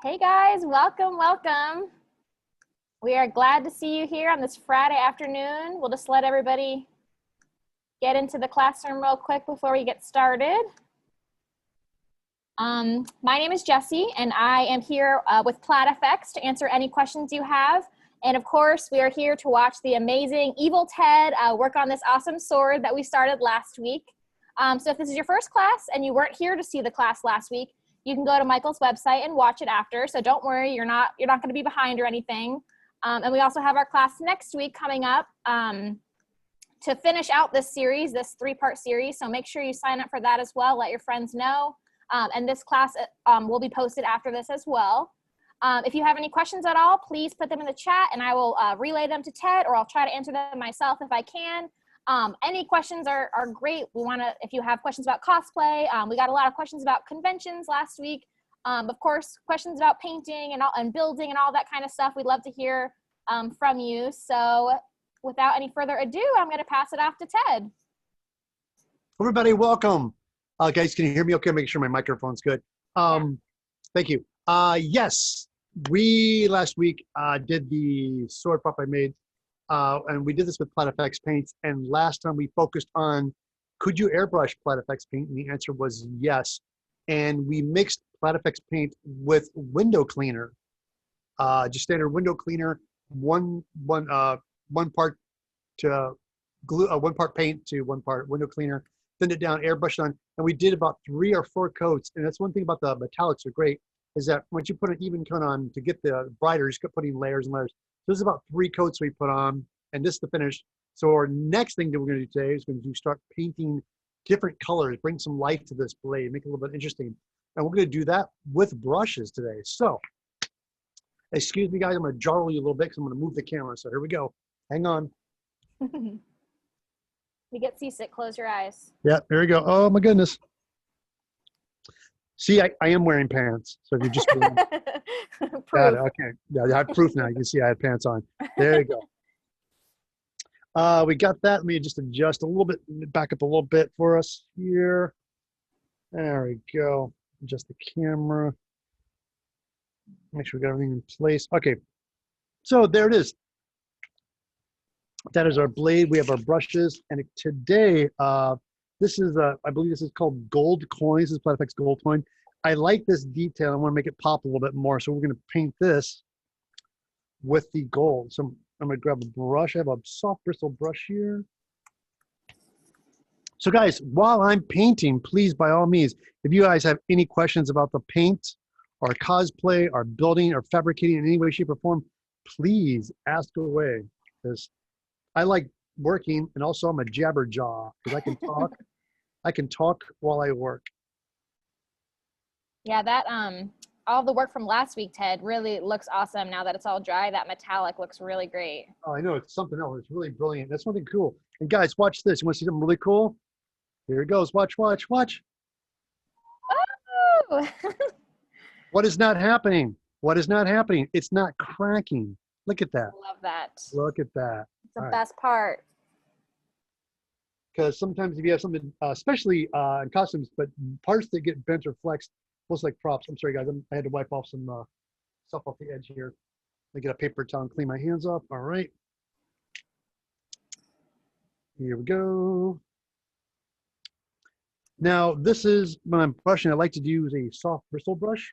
Hey guys, welcome, welcome. We are glad to see you here on this Friday afternoon. We'll just let everybody get into the classroom real quick before we get started. My name is Jessie, and I am here with PlaidFX to answer any questions you have. And of course, we are here to watch the amazing Evil Ted work on this awesome sword that we started last week. So if this is your first class and you weren't here to see the class last week, you can go to Michael's website and watch it after. So don't worry, you're not going to be behind or anything. And we also have our class next week coming up to finish out this series, this 3-part series. So make sure you sign up for that as well. Let your friends know. And this class will be posted after this as well. If you have any questions at all, please put them in the chat and I will relay them to Ted, or I'll try to answer them myself if I can. Any questions are great. If you have questions about cosplay, we got a lot of questions about conventions last week. Of course, questions about painting and building and all that kind of stuff. We'd love to hear from you. So without any further ado, I'm going to pass it off to Ted. Everybody, welcome. Guys, can you hear me okay? Make sure my microphone's good. Thank you. Yes, we last week did the sword prop I made. And we did this with PlaidFX paints. And last time we focused on, could you airbrush PlaidFX paint? And the answer was yes. And we mixed PlaidFX paint with window cleaner, just standard window cleaner, one part to glue, 1 part paint to 1 part window cleaner, thinned it down, airbrushed on, and we did about 3 or 4 coats. And that's one thing about the metallics are great, is that once you put an even coat on to get the brighter, you just keep putting layers and layers. So this is about 3 coats we put on, and this is the finish. So our next thing that we're going to do today is going to start painting different colors, bring some life to this blade, make it a little bit interesting. And we're going to do that with brushes today. So, excuse me guys, I'm going to jargle you a little bit because I'm going to move the camera. So here we go. Hang on. You get seasick, close your eyes. Yeah, there we go. Oh my goodness. See, I am wearing pants. So if you just got it, okay. Yeah, I have proof now. You can see I had pants on. There you go. We got that. Let me just adjust a little bit, back up a little bit for us here. There we go. Adjust the camera. Make sure we got everything in place. Okay. So there it is. That is our blade. We have our brushes. And today, this is, I believe this is called gold coin. This is PlaidFX gold coin. I like this detail. I want to make it pop a little bit more. So we're going to paint this with the gold. So I'm going to grab a brush. I have a soft bristle brush here. So guys, while I'm painting, please, by all means, if you guys have any questions about the paint or cosplay or building or fabricating in any way, shape, or form, please ask away. Because I like working, and also I'm a jabberjaw because I can talk. I can talk while I work. Yeah, that all the work from last week, Ted, really looks awesome now that it's all dry. That metallic looks really great. Oh, I know, it's something else. It's really brilliant. That's something cool. And guys, watch this. You want to see something really cool? Here it goes. Watch, watch, watch. Oh! What is not happening? What is not happening? It's not cracking. Look at that. I love that. Look at that. It's the best part. Because sometimes if you have something, especially in costumes, but parts that get bent or flexed, most like props. I'm sorry, guys. I had to wipe off some stuff off the edge here. I get a paper towel and clean my hands off. All right. Here we go. Now, this is when I'm brushing, I like to use a soft bristle brush.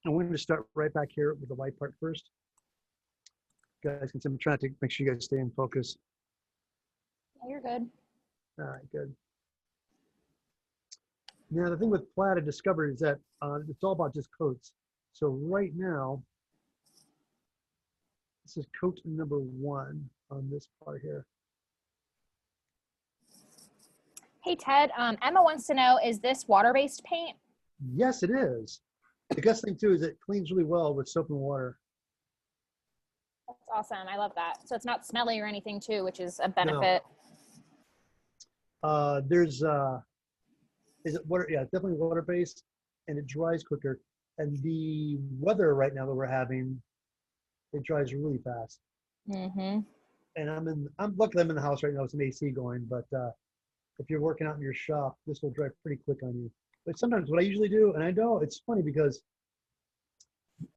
And we're going to start right back here with the white part first. Guys, I'm trying to make sure you guys stay in focus. You're good. All right, good. Now, the thing with Plaid I discovered is that it's all about just coats. So right now, this is coat number 1 on this part here. Hey, Ted, Emma wants to know, is this water-based paint? Yes, it is. The best thing, too, is it cleans really well with soap and water. That's awesome. I love that. So it's not smelly or anything, too, which is a benefit. No. Is it water? Yeah, definitely water-based, and it dries quicker. And the weather right now that we're having, it dries really fast. Mm-hmm. And luckily I'm in the house right now with some AC going, but if you're working out in your shop, this will dry pretty quick on you. But sometimes what I usually do, and I know it's funny because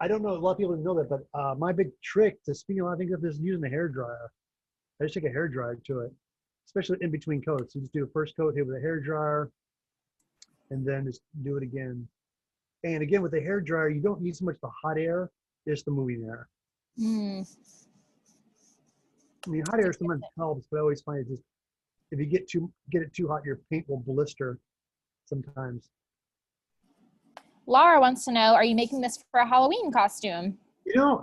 I don't know, a lot of people didn't know that, but my big trick to speeding a lot of things up is using the hair dryer. I just take a hair dryer to it, especially in between coats. You just do a first coat here with a hair dryer, and then just do it again. And again, with the hair dryer, you don't need so much the hot air, just the moving air. Mm. I mean, hot air sometimes helps, but I always find it just, if you get it too hot, your paint will blister sometimes. Laura wants to know, are you making this for a Halloween costume? You know,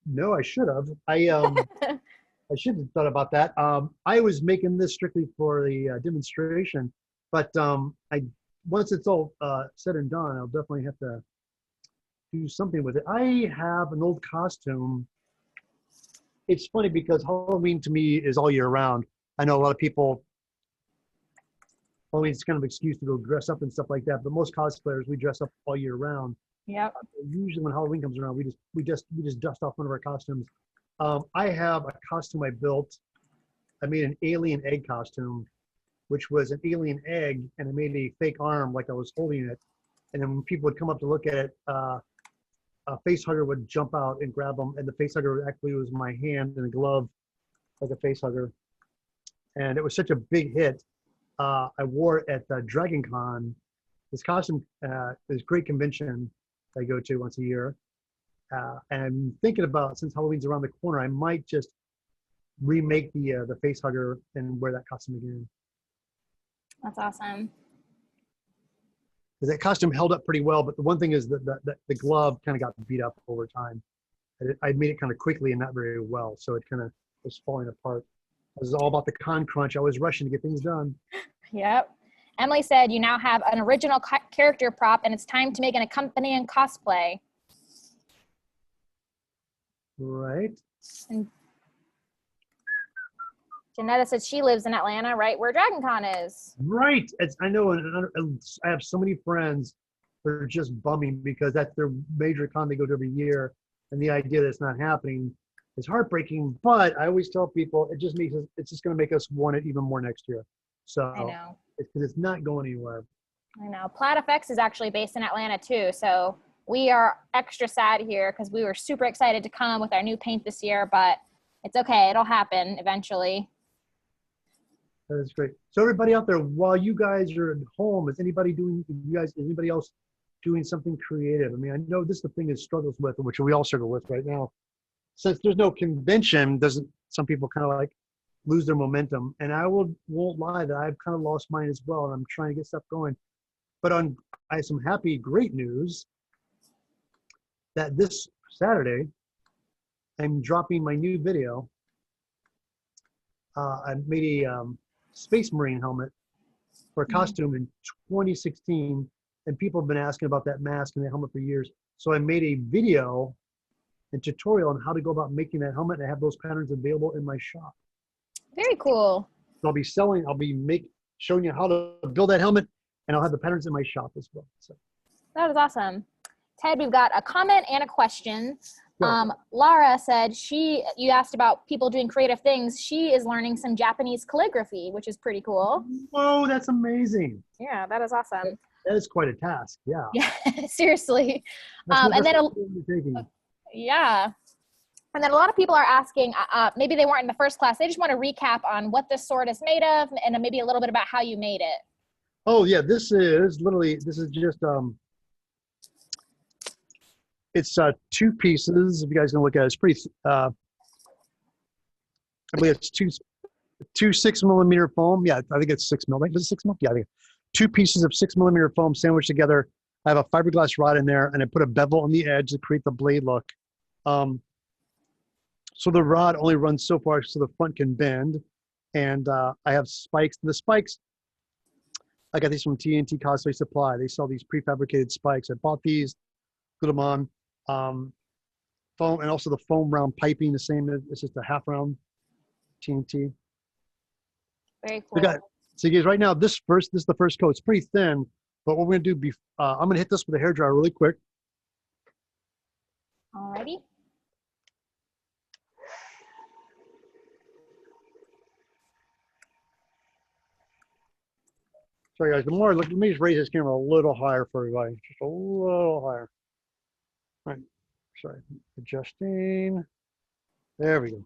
no, I should have. I should have thought about that. I was making this strictly for the demonstration, but I once it's all said and done, I'll definitely have to do something with it. I have an old costume. It's funny because Halloween to me is all year round. I know a lot of people, Halloween's kind of an excuse to go dress up and stuff like that, but most cosplayers, we dress up all year round. Yep. Usually when Halloween comes around, we just dust off one of our costumes. I have a costume I built. I made an alien egg costume, which was an alien egg, and I made a fake arm like I was holding it. And then when people would come up to look at it, a face hugger would jump out and grab them, and the face hugger actually was my hand in a glove, like a face hugger. And it was such a big hit. I wore it at Dragon Con. This costume is a great convention I go to once a year. And I'm thinking about, since Halloween's around the corner, I might just remake the face hugger and wear that costume again. That's awesome. Because that costume held up pretty well, but the one thing is that the glove kind of got beat up over time. I made it kind of quickly and not very well, so it kind of was falling apart. It was all about the con crunch. I was rushing to get things done. Yep. Emily said you now have an original character prop and it's time to make an accompanying cosplay. Right. And Janetta says she lives in Atlanta, right where Dragon Con is. Right. I know, and I have so many friends that are just bumming because that's their major con they go to every year, and the idea that it's not happening is heartbreaking. But I always tell people it's just going to make us want it even more next year. So I know. Because it's not going anywhere. I know. PlaidFX is actually based in Atlanta too, so we are extra sad here because we were super excited to come with our new paint this year, but it's okay. It'll happen eventually. That is great. So everybody out there, while you guys are at home, is anybody else doing something creative? I mean, I know this is the thing that struggles with, which we all struggle with right now. Since there's no convention, some people kind of like lose their momentum. And I won't lie that I've kind of lost mine as well, and I'm trying to get stuff going. But I have some great news that this Saturday, I'm dropping my new video. I made a Space Marine helmet for a costume in 2016, and people have been asking about that mask and that helmet for years. So I made a video and tutorial on how to go about making that helmet, and I have those patterns available in my shop. Very cool. So I'll be showing you how to build that helmet, and I'll have the patterns in my shop as well. So that is awesome. Ted, we've got a comment and a question. Lara said you asked about people doing creative things. She is learning some Japanese calligraphy, which is pretty cool. Whoa, that's amazing. Yeah, that is awesome. That is quite a task. Yeah. Yeah, seriously. And then a lot of people are asking, maybe they weren't in the first class. They just want to recap on what this sword is made of and maybe a little bit about how you made it. Oh yeah, this is just it's two pieces. If you guys can look at it, it's pretty. I believe it's two 6mm foam. Yeah, I think it's 6mm. Is it 6mm? Yeah, I think 2 pieces of 6mm foam sandwiched together. I have a fiberglass rod in there, and I put a bevel on the edge to create the blade look. So the rod only runs so far, so the front can bend. And I have spikes. The spikes, I got these from TNT Cosplay Supply. They sell these prefabricated spikes. I bought these, put them on. Foam, and also the foam round piping, the same. It's just a half round TNT. Very cool. So guys, right now, this is the first coat. It's pretty thin, but what we're gonna do, I'm gonna hit this with a hairdryer really quick. Alrighty. Sorry guys, the more, look, let me just raise this camera a little higher for everybody. Just a little higher. All right, sorry, adjusting. There we go.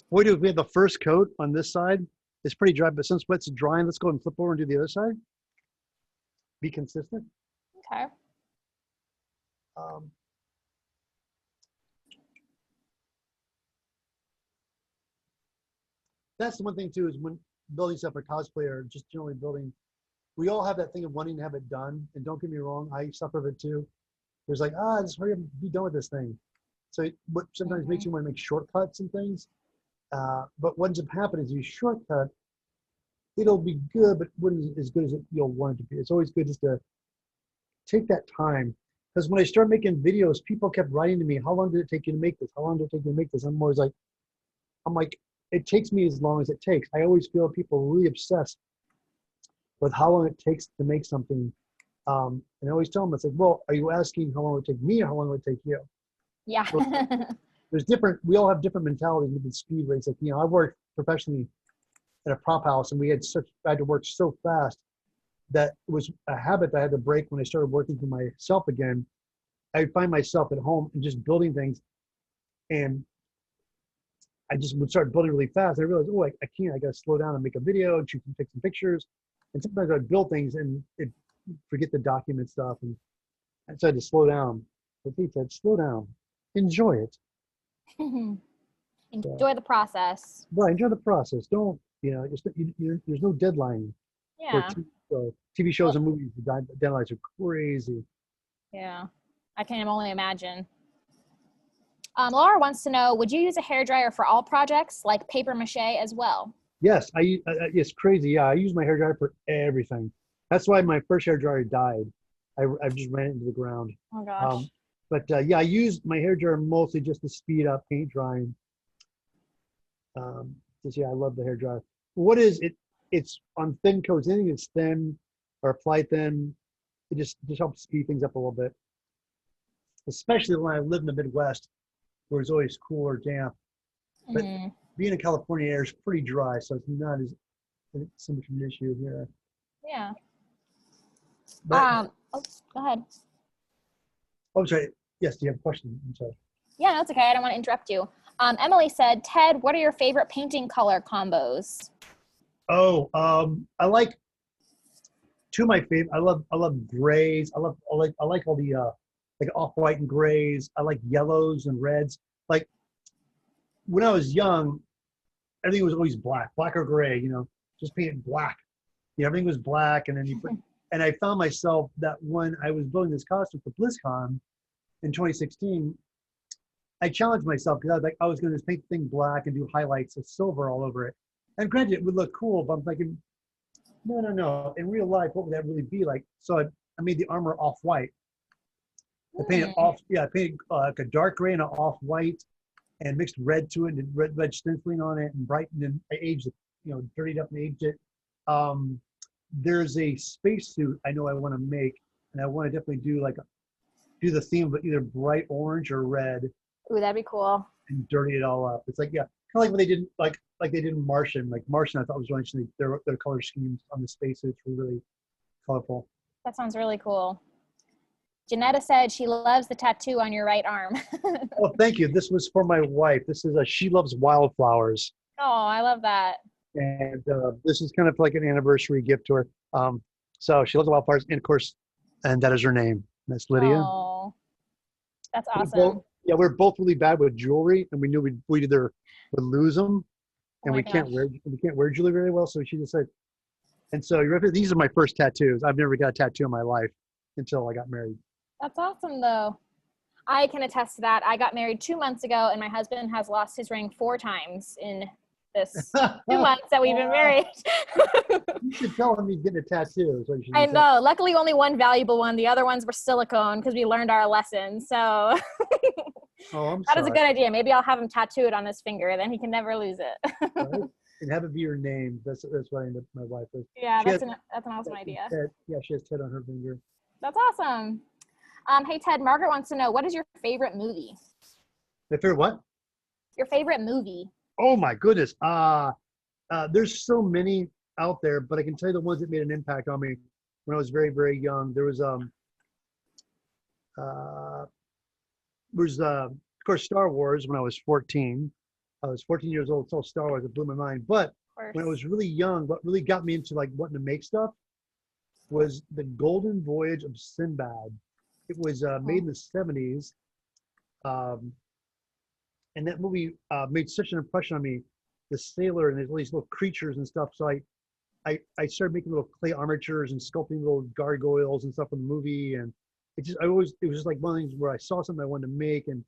What we do is we have the first coat on this side. It's pretty dry, but since it's drying, let's go and flip over and do the other side. Be consistent. Okay. That's the one thing too, is when building stuff for cosplay or just generally building, we all have that thing of wanting to have it done. And don't get me wrong, I suffer of it too. There's like, just hurry up and be done with this thing. So what sometimes makes you want to make shortcuts and things. But what ends up happening is you shortcut, it'll be good, but wouldn't as good as you'll want it to be. It's always good just to take that time. Because when I started making videos, people kept writing to me, how long did it take you to make this? How long did it take you to make this? I'm always like, it takes me as long as it takes. I always feel people really obsessed with how long it takes to make something. And I always tell them, it's like, well, are you asking how long it would take me or how long it would take you? Yeah. So there's different, we all have different mentalities, different speed rates. Like, I worked professionally at a prop house and I had to work so fast that it was a habit that I had to break when I started working for myself again. I would find myself at home and just building things, and I just would start building really fast. I realized, I can't, I got to slow down and make a video and take some pictures. And sometimes I'd build things and forget the document stuff. And I decided to slow down. But he said, slow down, enjoy it. Enjoy the process. Right, enjoy the process. Don't, there's no deadline. Yeah. TV shows and movies, the deadlines are crazy. Yeah, I can only imagine. Laura wants to know, would you use a hairdryer for all projects, like paper mache as well? Yes, it's crazy. Yeah, I use my hairdryer for everything. That's why my first hairdryer died. I just ran it into the ground. Oh gosh. But yeah, I use my hairdryer mostly just to speed up paint drying. I love the hairdryer. What is it? It's on thin coats. Anything that's thin or applied thin, it just helps speed things up a little bit. Especially when I live in the Midwest, where it's always cool or damp. But being in California, air is pretty dry, so it's not as so much of an issue here. Yeah. But, go ahead. Oh, sorry. Yes, do you have a question? I'm sorry. Yeah, no, it's okay. I don't want to interrupt you. Emily said, Ted, what are your favorite painting color combos? Oh, I like two of my favorite. I love grays. I like all the like off-white and grays. I like yellows and reds. Like when I was young, everything was always black or gray. Just paint it black. Everything was black, and then you put. And I found myself that when I was building this costume for BlizzCon in 2016, I challenged myself because I was going to paint the thing black and do highlights of silver all over it. And granted, it would look cool, but I'm thinking, no. In real life, what would that really be like? So I made the armor off-white. I painted I painted like a dark gray and an off-white, and mixed red to it, and red stenciling on it, and brightened, and I aged it, dirtied up and aged it. There's a spacesuit I know I want to make, and I want to definitely do the theme, but either bright orange or red. Ooh, that'd be cool. And dirty it all up. It's like, yeah, kind of like what they did, like they did in Martian. Like Martian, I thought was really interesting. Their color schemes on the spacesuits were really colorful. That sounds really cool. Janetta said she loves the tattoo on your right arm. Oh, thank you. This was for my wife. This is She Loves Wildflowers. Oh, I love that. And this is kind of like an anniversary gift to her. So she loves wildflowers, and of course, and that is her name. That's Lydia. Oh, that's awesome. We're both really bad with jewelry, and we knew we'd either would lose them, and we can't wear jewelry very well. So she just said, and so these are my first tattoos. I've never got a tattoo in my life until I got married. That's awesome, though. I can attest to that. I got married 2 months ago, and my husband has lost his ring 4 times in this 2 months that we've been married. You should tell him he's getting a tattoo. So I know. Luckily, only one valuable one. The other ones were silicone because we learned our lesson. So I'm that is a good idea. Maybe I'll have him tattoo it on his finger. Then he can never lose it. Right? And have it be your name. That's what I ended up my wife with. Yeah, She has, that's an awesome idea. Ted, yeah, she has Ted on her finger. That's awesome. Hey Ted, Margaret wants to know, what is your favorite movie? My favorite what? Your favorite movie? Oh my goodness. There's so many out there, but I can tell you the ones that made an impact on me when I was very, very young. Of course, Star Wars when I was 14. I was 14 years old, saw Star Wars, it blew my mind. But when I was really young, what really got me into like wanting to make stuff was The Golden Voyage of Sinbad. It was made in the 70s. And that movie made such an impression on me, the sailor and all these little creatures and stuff. So I started making little clay armatures and sculpting little gargoyles and stuff in the movie. And it was just like one of the things where I saw something I wanted to make. And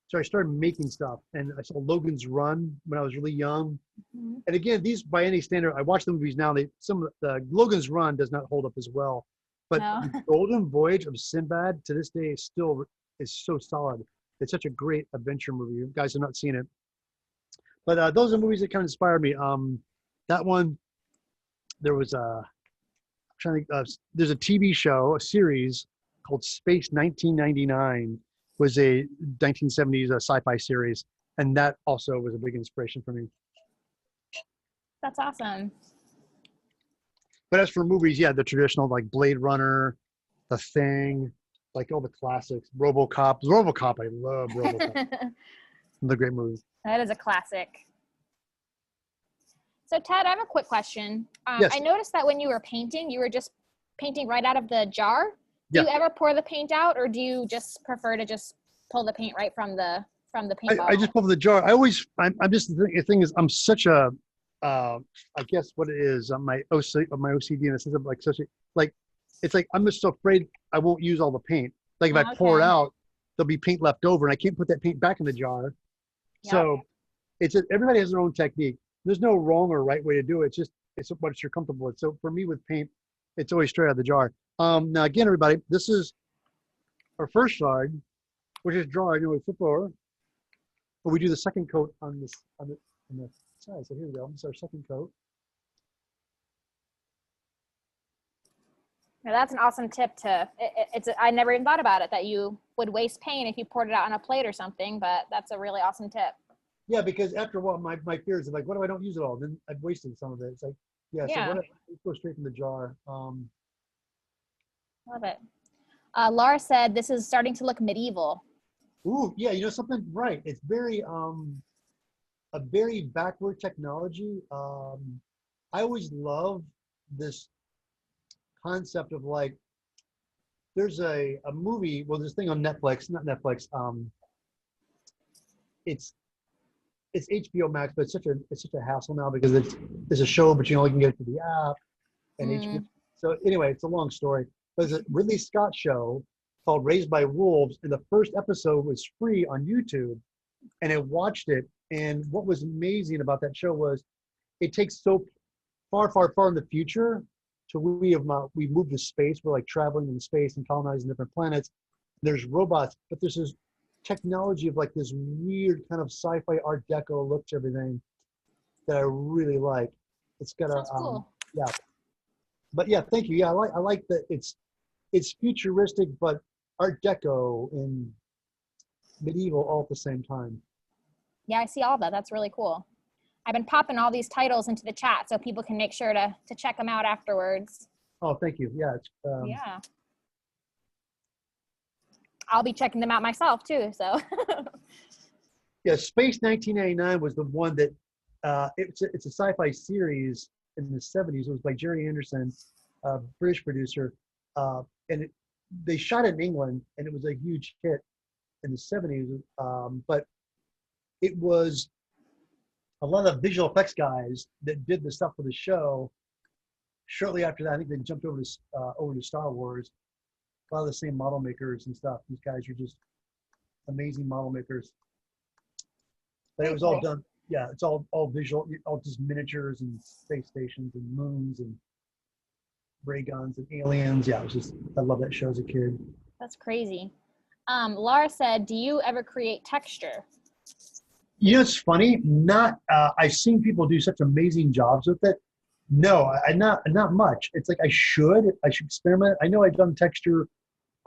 so I started making stuff, and I saw Logan's Run when I was really young. Mm-hmm. And again, these by any standard, I watch the movies now. Some of the Logan's Run does not hold up as well, but The Golden Voyage of Sinbad to this day is so solid. It's such a great adventure movie. You guys have not seen it, but those are movies that kind of inspired me. That one, there was there's a TV show, a series called Space 1999. Was a 1970s sci-fi series, and that also was a big inspiration for me. That's awesome. But as for movies, yeah, the traditional like Blade Runner, The Thing, like all the classics, RoboCop. I love RoboCop. The great movie. That is a classic. So Ted, I have a quick question. Yes. I noticed that when you were painting, you were just painting right out of the jar. Do Yeah. you ever pour the paint out, or do you just prefer to just pull the paint right from the paint bottle? I just pull from the jar. I'm just, the thing is, I'm such a, I guess what it is, my OCD in a sense of it's like, I'm just so afraid I won't use all the paint. Like if I pour it out, there'll be paint left over and I can't put that paint back in the jar. Yep. So everybody has their own technique. There's no wrong or right way to do it. It's what you're comfortable with. So for me with paint, it's always straight out of the jar. Now again, everybody, this is our first slide, which is dry. We flip over, but we do the second coat on the side. So here we go. This is our second coat. Now that's an awesome tip I never even thought about it, that you would waste paint if you poured it out on a plate or something, but that's a really awesome tip. Yeah, because after a while, my fears are like, what if I don't use it all? Then I've wasted some of it. It's like, so what if I go straight from the jar? Love it. Laura said, this is starting to look medieval. Ooh, yeah, something, right. It's very, a very backward technology. I always love this concept of like, there's a movie, well, this thing on Netflix, not Netflix, it's HBO Max, but it's such a hassle now because it's a show, but you only can get it to the app and HBO. So anyway, it's a long story. There's a Ridley Scott show called Raised by Wolves, and the first episode was free on YouTube, and I watched it. And what was amazing about that show was it takes so far, far, far in the future to we moved to space. We're like traveling in space and colonizing different planets. There's robots, but there's this technology of like this weird kind of sci-fi Art Deco look to everything that I really like. It's got a cool. Yeah. But yeah, thank you. Yeah, I like that it's futuristic, but Art Deco and medieval all at the same time. Yeah, I see all that. That's really cool. I've been popping all these titles into the chat so people can make sure to check them out afterwards. Oh, thank you. Yeah. Yeah. I'll be checking them out myself too. So. Yeah, Space 1999 was the one that it's a sci-fi series in the 70s. It was by Jerry Anderson, British producer, and they shot it in England, and it was a huge hit in the 70s. But it was a lot of visual effects guys that did the stuff for the show. Shortly after that, I think they jumped over to Star Wars. A lot of the same model makers and stuff. These guys are just amazing model makers. But it was all done. Yeah, it's all visual, all just miniatures and space stations and moons and ray guns and aliens. Yeah, I love that show as a kid. That's crazy. Laura said, do you ever create texture? You know, it's funny. Not I've seen people do such amazing jobs with it. No, not much. It's like I should experiment. I know I've done texture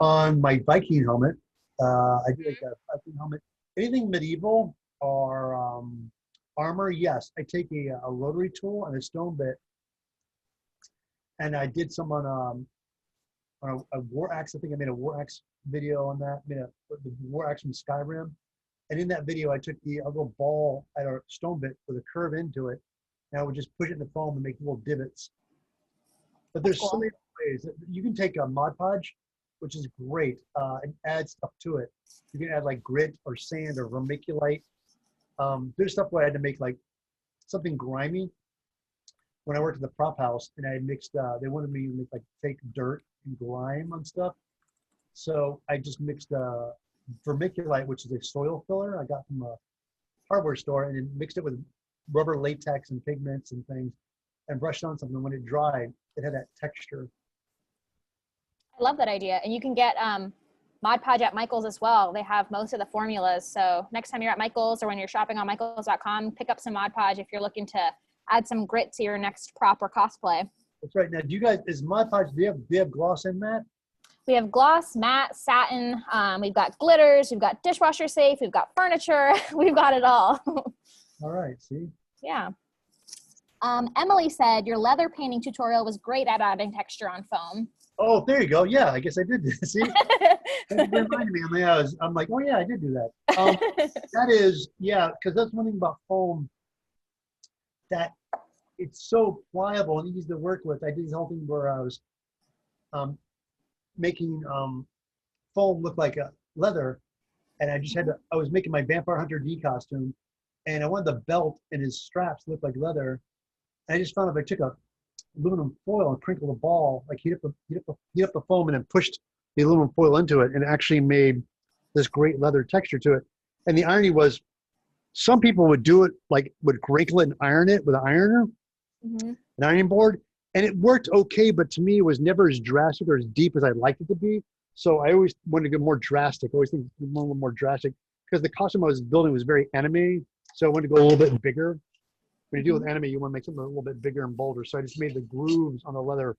on my Viking helmet. I do like a Viking helmet. Anything medieval or armor, yes. I take a rotary tool and a stone bit, and I did some on a war axe. I think I made a war axe video on that. Made the war axe from Skyrim. And in that video, I took a little ball at a stone bit with a curve into it, and I would just push it in the foam and make little divots. But there's so many ways. You can take a Mod Podge, which is great, and add stuff to it. You can add like grit or sand or vermiculite. There's stuff where I had to make like something grimy when I worked at the prop house, and I had mixed, they wanted me to make like fake dirt and grime on stuff. So I just mixed vermiculite, which is a soil filler I got from a hardware store, and then mixed it with rubber latex and pigments and things and brushed on something. When it dried, it had that texture. I love that idea. And you can get Mod Podge at Michael's as well. They have most of the formulas. So next time you're at Michael's or when you're shopping on michaels.com, pick up some Mod Podge if you're looking to add some grit to your next prop or cosplay. That's right. Now, do you guys, is Mod Podge, do you have gloss and matte? We have gloss, matte, satin. We've got glitters. We've got dishwasher safe. We've got furniture. We've got it all. All right. See? Yeah. Emily said your leather painting tutorial was great at adding texture on foam. Oh, there you go. Yeah, I guess I did. See? That reminded me. I'm like, oh, yeah, I did do that. That is, yeah, because that's one thing about foam, that it's so pliable and easy to work with. I did this whole thing where I was making foam look like a leather, and I was making my Vampire Hunter D costume, and I wanted the belt and his straps to look like leather. And I just found if I took a aluminum foil and crinkled a ball, like heat up the foam and then pushed the aluminum foil into it, and actually made this great leather texture to it. And the irony was, some people would do it like would crinkle it and iron it with an ironer, an ironing board, and it worked okay. But to me, it was never as drastic or as deep as I'd liked it to be. So I always wanted to get more drastic. I always think a little more drastic because the costume I was building was very anime, so I wanted to go a little bit bigger. When you deal with anime, you want to make something a little bit bigger and bolder. So I just made the grooves on the leather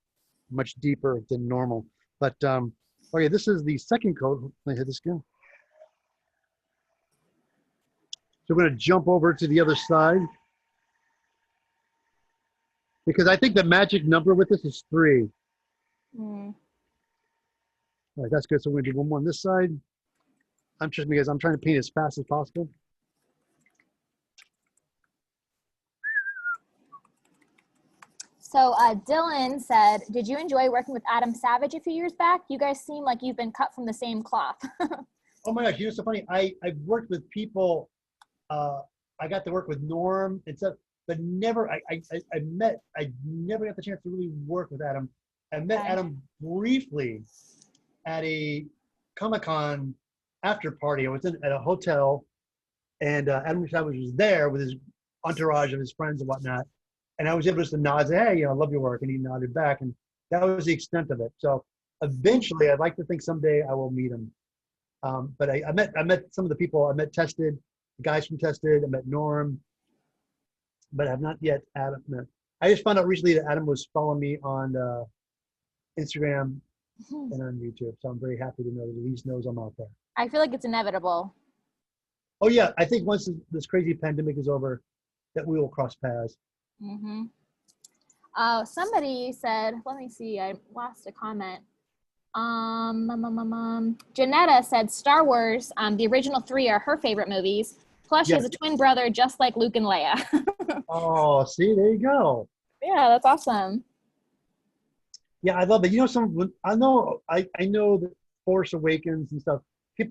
much deeper than normal. But okay, this is the second coat. Let me hit this again. So we're going to jump over to the other side, because I think the magic number with this is 3. All right, that's good. So we're going to do one more on this side. Trust me, guys, I'm trying to paint as fast as possible. So Dylan said, did you enjoy working with Adam Savage a few years back? You guys seem like you've been cut from the same cloth. Oh my gosh, you know, so funny. I've worked with people. I got to work with Norm and stuff, but never. I never got the chance to really work with Adam. I met Adam briefly at a Comic-Con after party. I was at a hotel, and Adam Savage was there with his entourage of his friends and whatnot. And I was able just to nod, say, hey, I love your work. And he nodded back. And that was the extent of it. So eventually, I'd like to think someday I will meet him. But I met some of the people. I met Tested, the guys from Tested. I met Norm. But I have not yet Adam met. I just found out recently that Adam was following me on Instagram and on YouTube. So I'm very happy to know that he knows I'm out there. I feel like it's inevitable. Oh, yeah. I think once this crazy pandemic is over, that we will cross paths. Somebody said, let me see, I lost a comment. Janetta said Star Wars, the original 3 are her favorite movies. Plus she has a twin brother just like Luke and Leia. Oh, see, there you go. Yeah, that's awesome. Yeah, I love it. You know, I know that Force Awakens and stuff,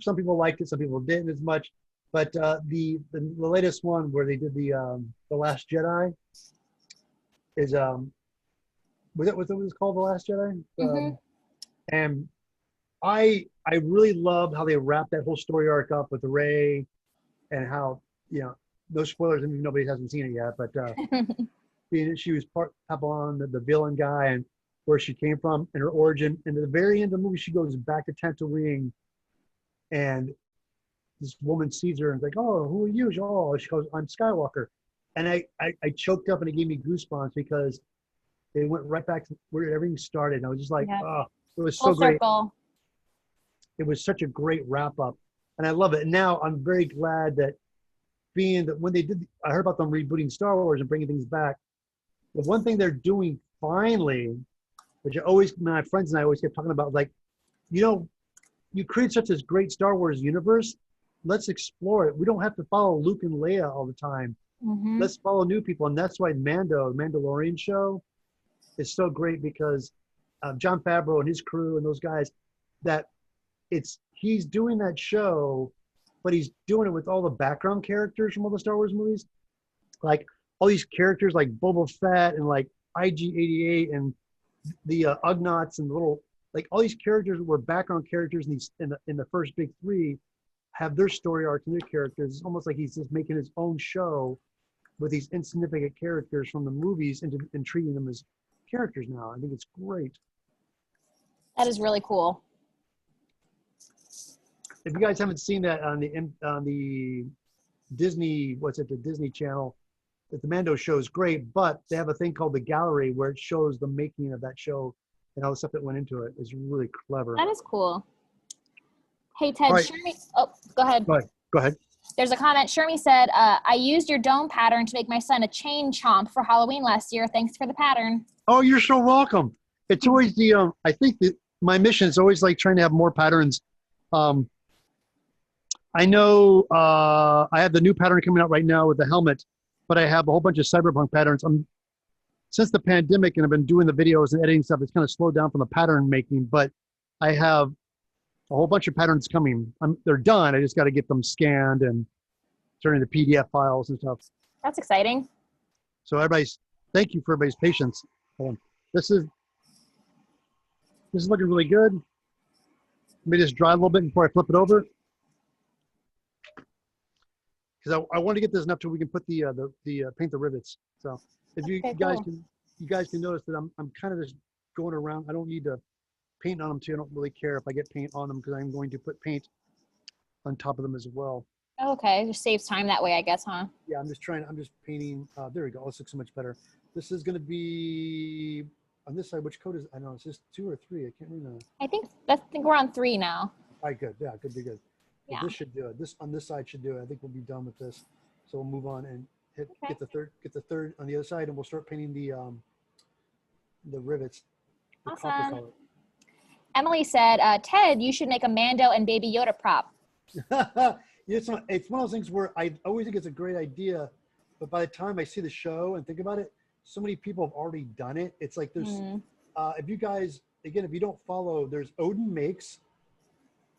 some people liked it, some people didn't as much. But the latest one where they did the Last Jedi is was it called The Last Jedi? And I really loved how they wrapped that whole story arc up with Rey, and how, you know, no spoilers, and nobody hasn't seen it yet, but she was part on the villain guy and where she came from and her origin. And at the very end of the movie, she goes back to Tatooine, and this woman sees her and is like, oh, who are you? She goes, I'm Skywalker. And I choked up and it gave me goosebumps because they went right back to where everything started. And I was just like, Yeah. oh, it was Full so great. circle. It was such a great wrap up. And I love it. And now I'm very glad that being that when they did, I heard about them rebooting Star Wars and bringing things back. The one thing they're doing finally, which I always, my friends and I always kept talking about, like, you know, you create such a great Star Wars universe. Let's explore it. We don't have to follow Luke and Leia all the time. Mm-hmm. Let's follow new people. And that's why Mandalorian show is so great because Jon Favreau and his crew and those guys, that he's doing that show, but he's doing it with all the background characters from all the Star Wars movies. Like all these characters like Boba Fett and like IG-88 and the Ugnaughts and the little, like all these characters were background characters in the first big three have their story arcs and their characters. It's almost like he's just making his own show with these insignificant characters from the movies and treating them as characters now. I think it's great. That is really cool. If you guys haven't seen that on the Disney, the Disney Channel, that the Mando show is great, but they have a thing called the gallery where it shows the making of that show and all the stuff that went into it. It's really clever. That is cool. Hey, Ted, right. Shermy, oh, go ahead. Go ahead. There's a comment. Shermy said, I used your dome pattern to make my son a chain chomp for Halloween last year. Thanks for the pattern. Oh, you're so welcome. It's always the, I think that my mission is always like trying to have more patterns. I know I have the new pattern coming out right now with the helmet, but I have a whole bunch of cyberpunk patterns. Since the pandemic and I've been doing the videos and editing stuff, it's kind of slowed down from the pattern making, but I have a whole bunch of patterns coming. They're done. I just got to get them scanned and turn into PDF files and stuff. That's exciting. So thank you for everybody's patience. This is looking really good. Let me just dry a little bit before I flip it over. Because I want to get this enough till we can put the paint the rivets. So if you guys can notice that I'm kind of just going around. I don't need to paint on them too. I don't really care if I get paint on them because I'm going to put paint on top of them as well. Okay, just saves time that way, I guess, huh? Yeah, I'm just painting. There we go. This looks so much better. This is going to be on this side. Which code is? I don't know. Is this 2 or 3? I can't remember. I think we're on 3 now. All right, good. Yeah, good. Yeah. This should do it. This on this side should do it. I think we'll be done with this. So we'll move on and get the third on the other side, and we'll start painting the rivets. The copper color. Emily said, Ted, you should make a Mando and Baby Yoda prop. It's one of those things where I always think it's a great idea, but by the time I see the show and think about it, so many people have already done it. It's like there's, if you guys, again, if you don't follow, there's Odin Makes,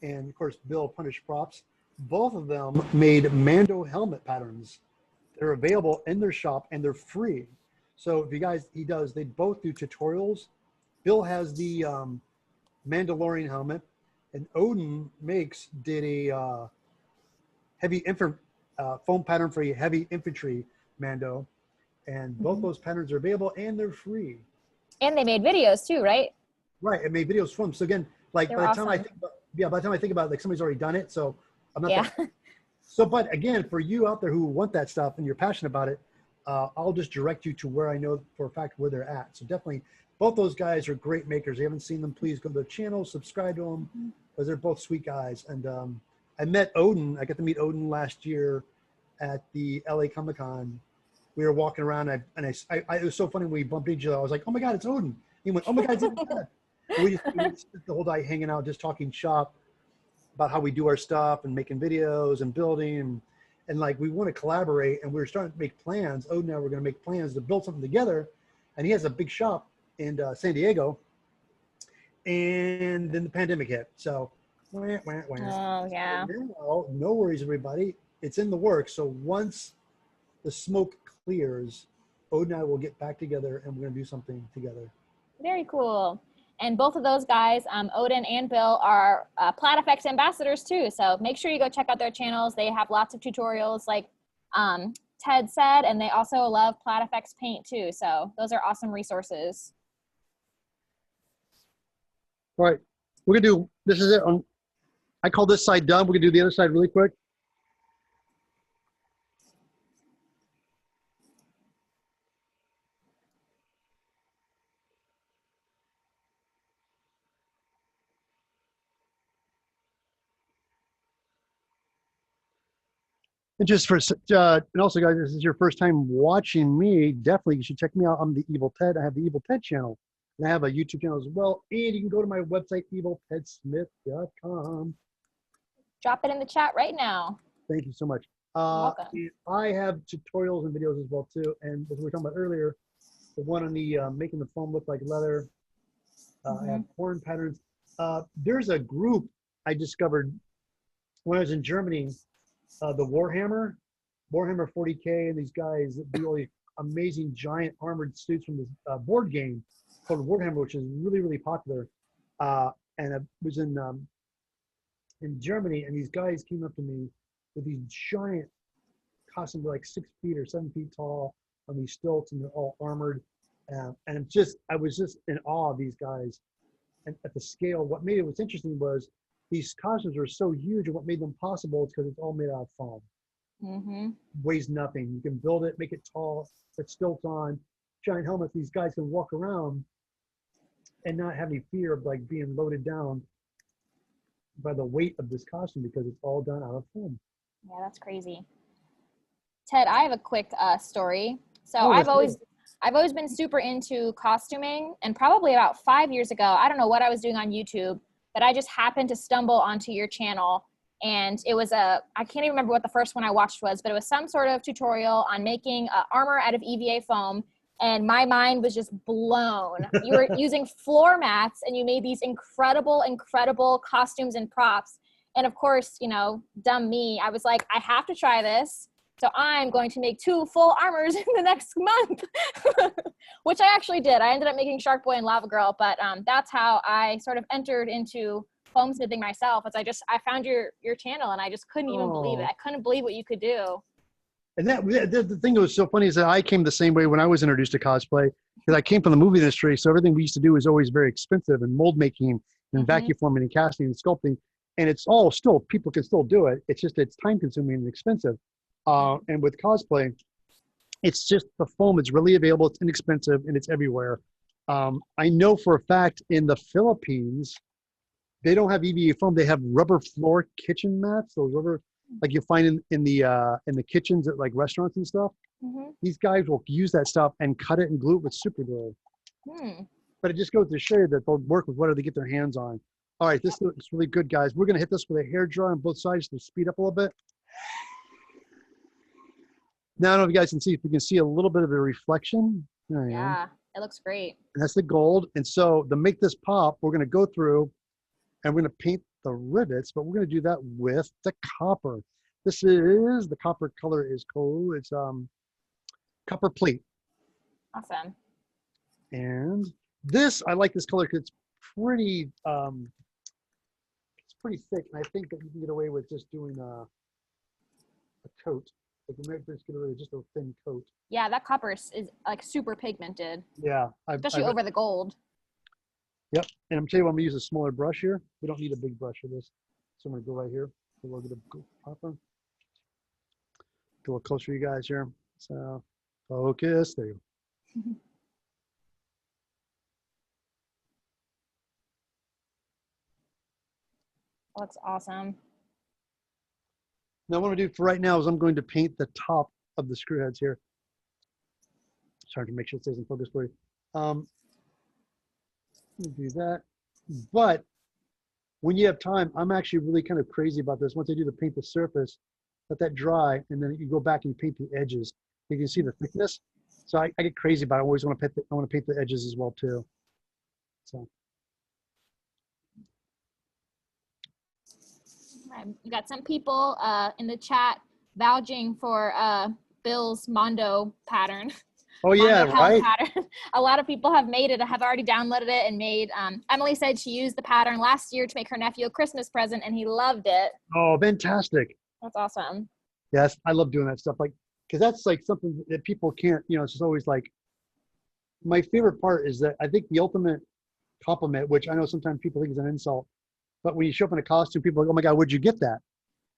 and of course, Bill Punish Props. Both of them made Mando helmet patterns. They're available in their shop and they're free. So if you guys, they both do tutorials. Bill has the Mandalorian helmet, and Odin did a heavy foam pattern for a heavy infantry Mando, and both those patterns are available and they're free. And they made videos too, right? Right, it made videos from. So again, like by the time I think about it, like somebody's already done it, so I'm not. So, but again, for you out there who want that stuff and you're passionate about it, I'll just direct you to where I know for a fact where they're at. So definitely. Both those guys are great makers. If you haven't seen them, please go to their channel, subscribe to them, because they're both sweet guys. And I met Odin. I got to meet Odin last year at the LA Comic-Con. We were walking around, and it was so funny when we bumped into each other. I was like, "Oh my God, it's Odin!" He went, "Oh my God, it's Odin!" we just spent the whole day hanging out, just talking shop about how we do our stuff and making videos and building, and like we want to collaborate. And we were starting to make plans. Odin and I were going to make plans to build something together. And he has a big shop in San Diego, and then the pandemic hit. So, oh yeah. No worries, everybody. It's in the works. So once the smoke clears, Odin and I will get back together, and we're gonna do something together. Very cool. And both of those guys, Odin and Bill, are PlaidFX ambassadors too. So make sure you go check out their channels. They have lots of tutorials, like Ted said, and they also love PlaidFX paint too. So those are awesome resources. All right, we're gonna do, this is it. I call this side done. We're gonna do the other side really quick. And just for, and also guys, this is your first time watching me, definitely you should check me out. I'm the Evil Ted. I have the Evil Ted channel. And I have a YouTube channel as well. And you can go to my website, eviltedsmith.com. Drop it in the chat right now. Thank you so much. Welcome. I have tutorials and videos as well too. And as we were talking about earlier, the one on the making the foam look like leather, I have horn patterns. There's a group I discovered when I was in Germany, the Warhammer 40K, and these guys that do all these amazing giant armored suits from this board game called Warhammer, which is really, really popular. And I was in Germany, and these guys came up to me with these giant costumes, like 6 feet or 7 feet tall, on these stilts, and they're all armored. And I was just in awe of these guys. And at the scale, what made it was interesting was these costumes are so huge, and what made them possible is because it's all made out of foam. Weighs nothing. You can build it, make it tall, put stilts on, giant helmets. These guys can walk around and not have any fear of like being loaded down by the weight of this costume because it's all done out of foam. Yeah, that's crazy. Ted, I have a quick story. So I've always been super into costuming, and probably about 5 years ago, I don't know what I was doing on YouTube, but I just happened to stumble onto your channel, and it was I can't even remember what the first one I watched was, but it was some sort of tutorial on making armor out of EVA foam, and my mind was just blown. You were using floor mats, and you made these incredible, incredible costumes and props. And of course, you know, dumb me, I was like, I have to try this. So I'm going to make 2 full armors in the next month, which I actually did. I ended up making Shark Boy and Lava Girl, but that's how I sort of entered into foam smithing myself. As I found your channel, and I just couldn't even believe it. I couldn't believe what you could do. And the thing that was so funny is that I came the same way when I was introduced to cosplay, because I came from the movie industry. So everything we used to do was always very expensive, and mold making and vacuum forming and casting and sculpting. And it's all still, people can still do it. It's just, it's time consuming and expensive. And with cosplay, it's just the foam. It's really available. It's inexpensive, and it's everywhere. I know for a fact in the Philippines, they don't have EVA foam. They have rubber floor kitchen mats. Those rubber, like you find in the kitchens at like restaurants and stuff. These guys will use that stuff and cut it and glue it with super glue. But it just goes to show you that they'll work with whatever they get their hands on. All right, this looks really good, guys. We're gonna hit this with a hair dryer on both sides to speed up a little bit. Now, I don't know if you guys can see, if you can see a little bit of a reflection. Yeah, it looks great. And that's the gold. And so to make this pop, we're going to go through and we're going to paint the rivets, but we're going to do that with the copper. This is, the copper color is cool. It's copper plate. Awesome. And this, I like this color because it's pretty thick. And I think that you can get away with just doing a coat. Like you might just get away with just a thin coat. Yeah, that copper is like super pigmented. Yeah. Especially over the gold. Yep. And I'm telling you, I'm going to use a smaller brush here. We don't need a big brush for this. So I'm going to go right here. A little bit of copper. Go a little closer to you guys here. So focus. There you go. Looks awesome. Now what I'm going to do for right now is I'm going to paint the top of the screw heads here. Sorry to make sure it stays in focus for you. Do that. But when you have time, I'm actually really kind of crazy about this. Once I do the paint the surface, let that dry, and then you go back and you paint the edges. You can see the thickness. So I get crazy about it. I always want to paint the edges as well too. So. You got some people in the chat vouching for Bill's Mondo pattern. Oh yeah, right. Pattern. A lot of people have made it, have already downloaded it and made. Emily said she used the pattern last year to make her nephew a Christmas present, and he loved it. Oh, fantastic! That's awesome. Yes, I love doing that stuff. Like, because that's like something that people can't. You know, it's just always like. My favorite part is that I think the ultimate compliment, which I know sometimes people think is an insult, but when you show up in a costume, people are like, "Oh my God, where'd you get that?"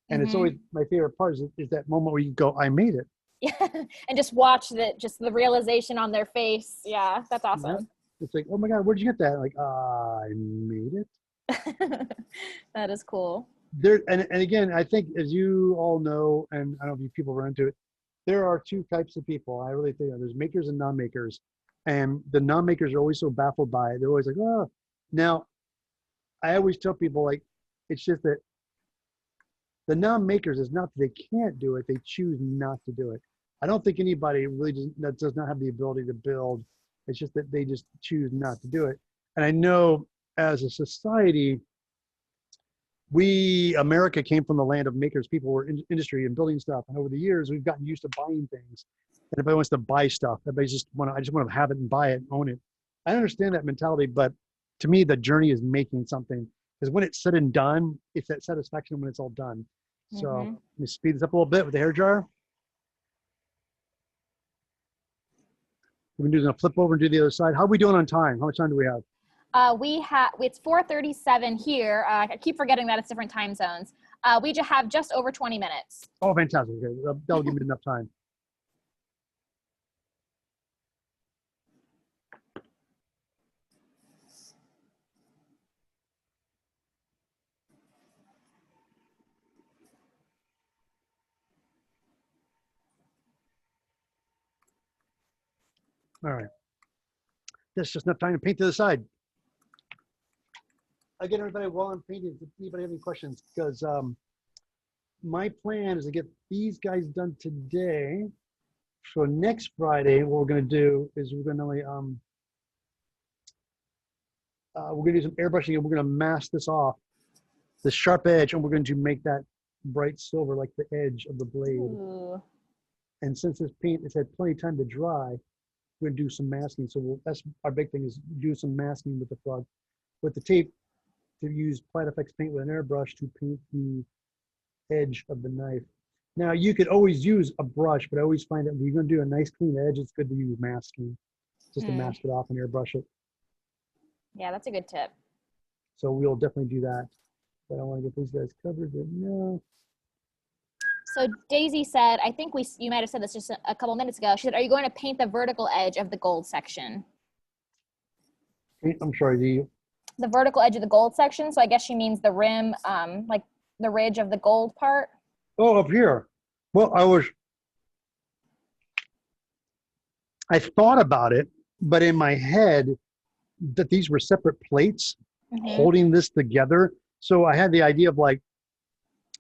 And it's always my favorite part is that moment where you go, "I made it." Yeah, and just watch the realization on their face. Yeah, that's awesome. Yeah. It's like, "Oh my God, where'd you get that?" Like, I made it. That is cool. and again, I think as you all know, and I don't know if you people run into it, there are two types of people. I really think there's makers and non-makers, and the non-makers are always so baffled by it. They're always like, oh. Now, I always tell people like, it's just that the non-makers is not that they can't do it; they choose not to do it. I don't think anybody really that does not have the ability to build. It's just that they just choose not to do it. And I know as a society, America came from the land of makers. People were in industry and building stuff. And over the years, we've gotten used to buying things. And everybody wants to buy stuff. I just want to have it and buy it and own it. I understand that mentality, but to me, the journey is making something. Because when it's said and done, it's that satisfaction when it's all done. So let me speed this up a little bit with the hair dryer. We're going to flip over and do the other side. How are we doing on time? How much time do we have? It's 4:37 here. I keep forgetting that it's different time zones. We just have just over 20 minutes. Oh, fantastic. Okay. That'll give me enough time. All right. That's just enough time to paint to the side. Again, everybody, while I'm painting, if anybody have any questions, because my plan is to get these guys done today. So next Friday, what we're going to do is we're going to do some airbrushing, and we're going to mask this off, the sharp edge, and we're going to make that bright silver like the edge of the blade. Ooh. And since this paint has had plenty of time to dry, we're going to do some masking. So that's our big thing, is do some masking with the tape, to use PlaidFX paint with an airbrush to paint the edge of the knife. Now, you could always use a brush, but I always find that when you're going to do a nice clean edge, it's good to use masking, just to mask it off and airbrush it. Yeah, that's a good tip. So we'll definitely do that. But I want to get these guys covered. No. So Daisy said, I think you might have said this just a couple minutes ago. She said, are you going to paint the vertical edge of the gold section? I'm sorry, the vertical edge of the gold section. So I guess she means the rim, like the ridge of the gold part. Oh, up here. Well, I thought about it, but in my head that these were separate plates holding this together. So I had the idea of like,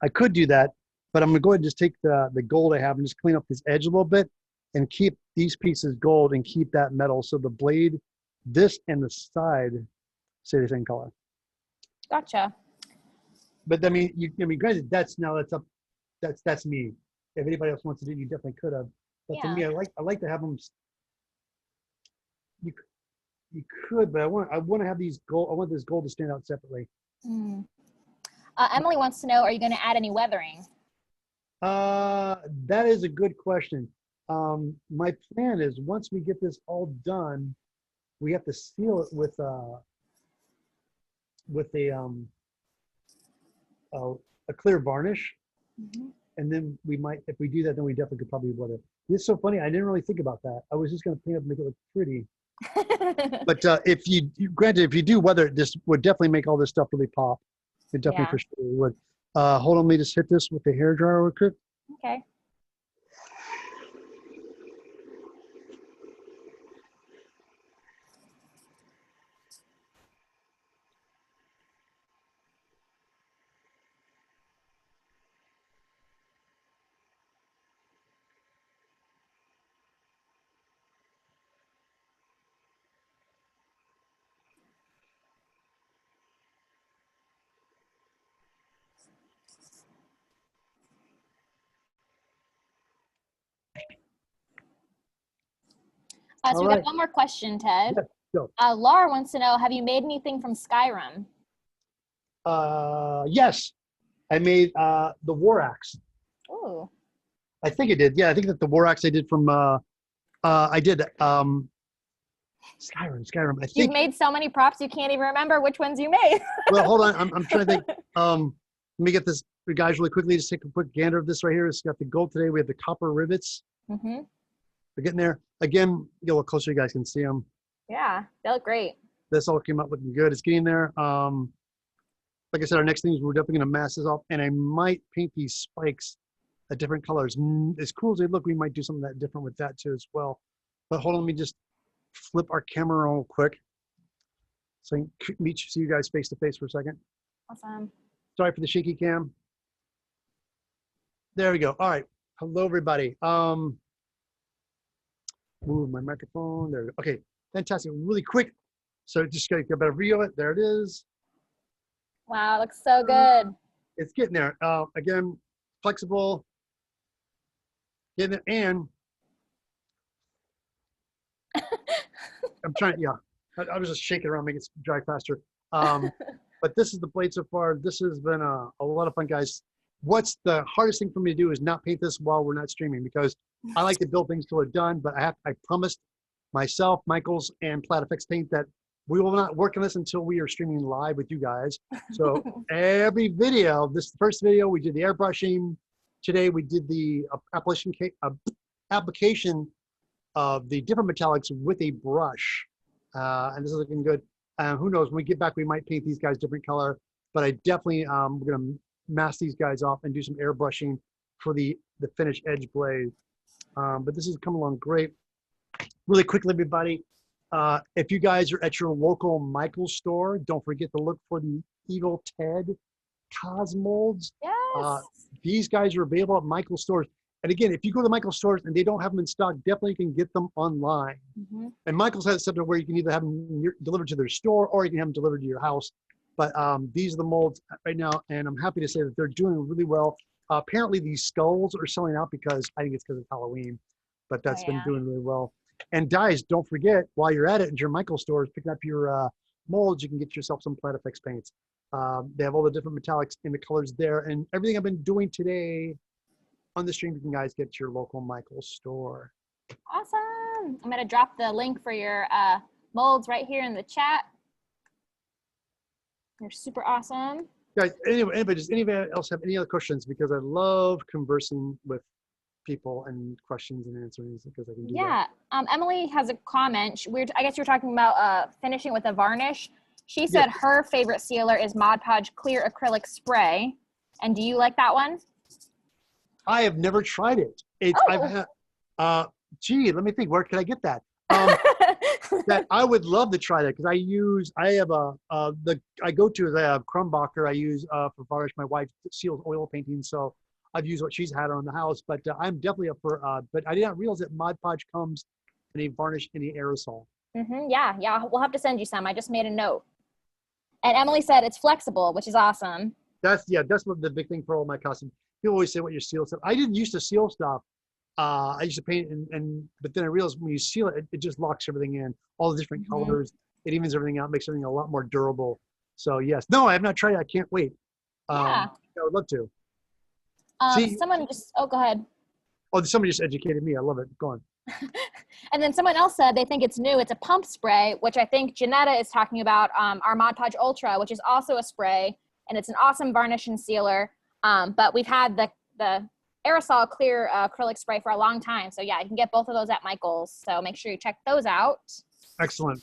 I could do that, but I'm gonna go ahead and just take the gold I have and just clean up this edge a little bit and keep these pieces gold and keep that metal. So the blade, this and the side, stay the same color. Gotcha. But I mean, granted, that's me. If anybody else wants to do it, you definitely could have. But to me, I like to have them. You could, but I want to have these gold. I want this gold to stand out separately. Emily wants to know: are you going to add any weathering? That is a good question. My plan is once we get this all done, we have to seal it with a clear varnish, and then we might, if we do that, then we definitely could probably weather. It's so funny. I didn't really think about that. I was just going to paint up and make it look pretty. But if you do weather it, this would definitely make all this stuff really pop. It definitely for sure would. Hold on, let me just hit this with the hairdryer real quick. Okay. So we got one more question, Ted. Yeah, go. Laura wants to know, have you made anything from Skyrim? Yes, I made the War Axe. Ooh. I think it did. Yeah, I think that the War Axe I did from I did Skyrim. I think You've made so many props you can't even remember which ones you made. Well, hold on. I'm trying to think. Let me get this, guys, really quickly. Just take a quick gander of this right here. It's got the gold today. We have the copper rivets. We're getting there. Again, get a little closer. You guys can see them. Yeah, they look great. This all came out looking good. It's getting there. like I said, our next thing is we're definitely going to mask this off, and I might paint these spikes at different colors. As cool as they look, we might do something that different with that too as well. But hold on, let me just flip our camera real quick so I can see you guys face to face for a second. Awesome. Sorry for the shaky cam. There we go. All right. Hello, everybody. Move my microphone. There we go. Okay, fantastic. Really quick. So just gotta get a better view of it. There it is. Wow, looks so good. It's getting there. Again, flexible. Getting it, and I'm trying. Yeah, I was just shaking around, making it dry faster. But this is the blade so far. This has been a lot of fun, guys. What's the hardest thing for me to do is not paint this while we're not streaming, because I like to build things till they're done. But I promised myself, Michaels, and PlaidFX Paint that we will not work on this until we are streaming live with you guys. So every video, this first video, we did the airbrushing. Today we did the application of the different metallics with a brush. And this is looking good. Who knows, when we get back, we might paint these guys different color. But I definitely, we're gonna mask these guys off and do some airbrushing for the finished edge blade. But this is coming along great. Really quickly, everybody, if you guys are at your local Michaels store, don't forget to look for the Evil Ted Cosmolds. Yes. These guys are available at Michaels stores. And again, if you go to Michaels stores and they don't have them in stock, definitely you can get them online. And Michaels has something where you can either have them delivered to their store or you can have them delivered to your house. But these are the molds right now, and I'm happy to say that they're doing really well. Apparently, these skulls are selling out because I think it's because it's Halloween, but that's been doing really well. And guys, don't forget, while you're at it in your Michaels stores, picking up your molds, you can get yourself some PlaidFX paints. They have all the different metallics in the colors there, and everything I've been doing today on the stream, you can guys get to your local Michaels store. Awesome. I'm gonna drop the link for your molds right here in the chat. They're super awesome. Guys, does anybody else have any other questions? Because I love conversing with people and questions and answering, because I can do that. Emily has a comment. I guess you're talking about finishing with a varnish. She said her favorite sealer is Mod Podge Clear Acrylic Spray. And do you like that one? I have never tried it. Gee, let me think. Where can I get that? That I would love to try that, because I go to Krumbacher. I use for varnish. My wife seals oil painting, so I've used what she's had on the house. But I'm definitely up for. But I did not realize that Mod Podge comes in a varnish in the aerosol. Yeah. We'll have to send you some. I just made a note. And Emily said it's flexible, which is awesome. That's what the big thing for all my costumes. People always say what your seal stuff. I didn't used to seal stuff. I used to paint but then I realized when you seal it, it just locks everything in, all the different colors. It evens everything out, makes everything a lot more durable. So yes, no, I have not tried it. I can't wait. I would love to. Someone just, go ahead. Oh, somebody just educated me. I love it. Go on. And then someone else said they think it's new. It's a pump spray, which I think Janetta is talking about, our Mod Podge Ultra, which is also a spray, and it's an awesome varnish and sealer. But we've had the aerosol clear acrylic spray for a long time. So yeah, you can get both of those at Michaels. So make sure you check those out. Excellent.